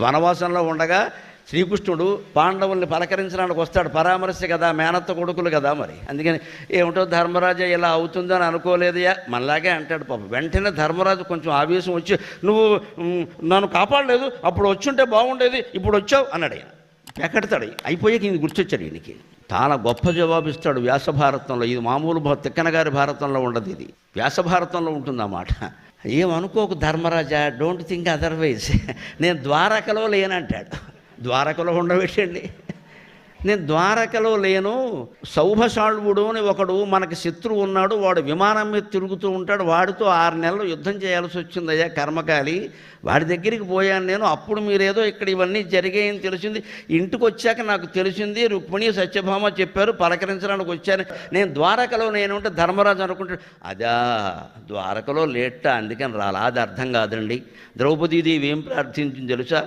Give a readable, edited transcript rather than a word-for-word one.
వనవాసంలో ఉండగా శ్రీకృష్ణుడు పాండవుల్ని పలకరించడానికి వస్తాడు. పరామర్శ కదా, మేనత్త కొడుకులు కదా. మరి అందుకని ఏమిటో ధర్మరాజు ఇలా అవుతుందని అనుకోలేదయా మనలాగే అంటాడు పాపం. వెంటనే ధర్మరాజు కొంచెం ఆవేశం వచ్చి, నువ్వు నన్ను కాపాడలేదు, అప్పుడు వచ్చుంటే బాగుండేది, ఇప్పుడు వచ్చావు అన్నాడు. ఆయన ఎక్కడతాడు. అయిపోయాక ఈయన గుర్తొచ్చాడు. ఈయనకి చాలా గొప్ప జవాబిస్తాడు వ్యాసభారతంలో. ఇది మామూలు తిక్కన గారి భారతంలో ఉండదు, ఇది వ్యాసభారతంలో ఉంటుంది అన్నమాట. ఏమనుకోకు ధర్మరాజా, డోంట్ థింక్ అదర్వైజ్. నేను ద్వారకలో లేనంటాడు. ద్వారకలో ఉండబెట్టండి. నేను ద్వారకలో లేను. సౌభశాల్వుడు అని ఒకడు మనకి శత్రువు ఉన్నాడు, వాడు విమానం మీద తిరుగుతూ ఉంటాడు, వాడితో 6 నెలలు యుద్ధం చేయాల్సి వచ్చిందయ్యా కర్మకాలి. వాడి దగ్గరికి పోయాను నేను. అప్పుడు మీరేదో ఇక్కడ ఇవన్నీ జరిగాయని తెలిసింది. ఇంటికి వచ్చాక నాకు తెలిసింది, రుక్మిణి సత్యభామ చెప్పారు, పలకరించడానికి వచ్చాను. నేను ద్వారకలో నేను ఉంటే ధర్మరాజు అనుకుంటాడు, అదా ద్వారకలో లేట అందుకని రాలా. అది అర్థం కాదండి. ద్రౌపదీదేవి ఏం ప్రార్థించింది తెలుసా?